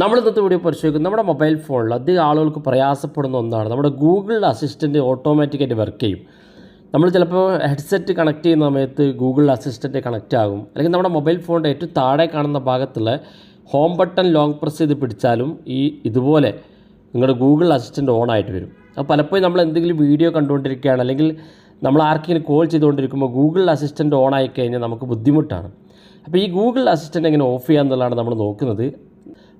നമ്മൾ ഇന്നത്തെ വീഡിയോ പരിശോധിക്കുന്നത് നമ്മുടെ മൊബൈൽ ഫോണിൽ അധികം ആളുകൾക്ക് പ്രയാസപ്പെടുന്ന ഒന്നാണ്. നമ്മുടെ ഗൂഗിൾ അസിസ്റ്റൻറ്റ് ഓട്ടോമാറ്റിക്കായിട്ട് വർക്ക് ചെയ്യും. നമ്മൾ ചിലപ്പോൾ ഹെഡ്സെറ്റ് കണക്ട് ചെയ്യുന്ന സമയത്ത് ഗൂഗിൾ അസിസ്റ്റൻറ്റ് കണക്റ്റ് ആകും. അല്ലെങ്കിൽ നമ്മുടെ മൊബൈൽ ഫോണിൻ്റെ ഏറ്റവും താഴെ കാണുന്ന ഭാഗത്തുള്ള ഹോം ബട്ടൺ ലോങ് പ്രസ് ചെയ്ത് പിടിച്ചാലും ഇതുപോലെ നിങ്ങളുടെ ഗൂഗിൾ അസിസ്റ്റൻറ്റ് ഓൺ ആയിട്ട് വരും. അപ്പോൾ പലപ്പോഴും നമ്മൾ എന്തെങ്കിലും വീഡിയോ കണ്ടുകൊണ്ടിരിക്കുകയാണ്, അല്ലെങ്കിൽ നമ്മൾ ആർക്കെങ്കിലും കോൾ ചെയ്തുകൊണ്ടിരിക്കുമ്പോൾ ഗൂഗിൾ അസിസ്റ്റൻറ്റ് ഓൺ ആയി കഴിഞ്ഞാൽ നമുക്ക് ബുദ്ധിമുട്ടാണ്. അപ്പോൾ ഈ ഗൂഗിൾ അസിസ്റ്റൻറ്റ് എങ്ങനെ ഓഫ് ചെയ്യുക എന്നുള്ളതാണ് നമ്മൾ നോക്കുന്നത്.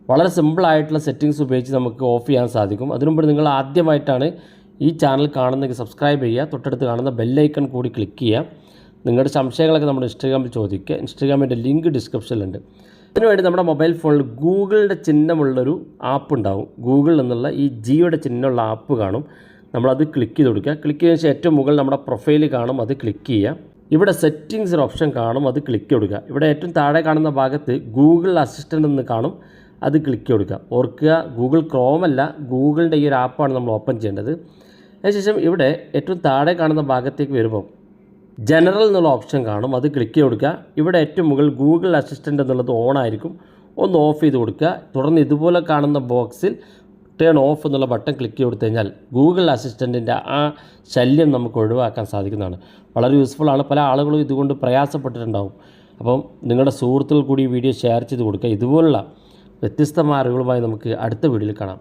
വളരെ സിമ്പിളായിട്ടുള്ള സെറ്റിങ്സ് ഉപയോഗിച്ച് നമുക്ക് ഓഫ് ചെയ്യാൻ സാധിക്കും. അതിനുമുമ്പ് നിങ്ങൾ ആദ്യമായിട്ടാണ് ഈ ചാനൽ കാണുന്നെങ്കിൽ സബ്സ്ക്രൈബ് ചെയ്യുക, തൊട്ടടുത്ത് കാണുന്ന ബെല്ലൈക്കൺ കൂടി ക്ലിക്ക് ചെയ്യുക. നിങ്ങളുടെ സംശയങ്ങളൊക്കെ നമ്മുടെ ഇൻസ്റ്റാഗ്രാമിൽ ചോദിക്കുക. ഇൻസ്റ്റാഗ്രാമിൻ്റെ ലിങ്ക് ഡിസ്ക്രിപ്ഷനിലുണ്ട്. അതിനുവേണ്ടി നമ്മുടെ മൊബൈൽ ഫോണിൽ ഗൂഗിളിൻ്റെ ചിഹ്നമുള്ളൊരു ആപ്പ് ഉണ്ടാവും. ഗൂഗിൾ എന്നുള്ള ഈ ജിയുടെ ചിഹ്നമുള്ള ആപ്പ് കാണും. നമ്മളത് ക്ലിക്ക് ചെയ്ത് കൊടുക്കുക. ക്ലിക്ക് ചെയ്തതിന് ശേഷം ഏറ്റവും മുകളിൽ നമ്മുടെ പ്രൊഫൈൽ കാണും, അത് ക്ലിക്ക് ചെയ്യുക. ഇവിടെ സെറ്റിങ്സ് ഒരു ഓപ്ഷൻ കാണും, അത് ക്ലിക്ക് കൊടുക്കുക. ഇവിടെ ഏറ്റവും താഴെ കാണുന്ന ഭാഗത്ത് ഗൂഗിൾ അസിസ്റ്റൻ്റ് എന്ന് കാണും, അത് ക്ലിക്ക് കൊടുക്കുക. ഓർക്കുക, ഗൂഗിൾ ക്രോമല്ല, ഗൂഗിളിൻ്റെ ഈ ഒരു ആപ്പാണ് നമ്മൾ ഓപ്പൺ ചെയ്യേണ്ടത്. അതിനുശേഷം ഇവിടെ ഏറ്റവും താഴെ കാണുന്ന ഭാഗത്തേക്ക് വരുമ്പോൾ ജനറൽ എന്നുള്ള ഓപ്ഷൻ കാണും, അത് ക്ലിക്ക് കൊടുക്കുക. ഇവിടെ ഏറ്റവും മുകളിൽ ഗൂഗിൾ അസിസ്റ്റൻ്റ് എന്നുള്ളത് ഓൺ ആയിരിക്കും, ഒന്ന് ഓഫ് ചെയ്ത് കൊടുക്കുക. തുടർന്ന് ഇതുപോലെ കാണുന്ന ബോക്സിൽ ടേൺ ഓഫ് എന്നുള്ള ബട്ടൺ ക്ലിക്ക് കൊടുത്തു കഴിഞ്ഞാൽ ഗൂഗിൾ അസിസ്റ്റൻറ്റിൻ്റെ ആ ശല്യം നമുക്ക് ഒഴിവാക്കാൻ സാധിക്കുന്നതാണ്. വളരെ യൂസ്ഫുള്ളാണ്. പല ആളുകളും ഇതുകൊണ്ട് പ്രയാസപ്പെട്ടിട്ടുണ്ടാവും. അപ്പം നിങ്ങളുടെ സുഹൃത്തുക്കൾ കൂടി ഈ വീഡിയോ ഷെയർ ചെയ്ത് കൊടുക്കുക. ഇതുപോലുള്ള വ്യത്യസ്തമായ അറിവുകളുമായി നമുക്ക് അടുത്ത വീഡിയോയിൽ കാണാം.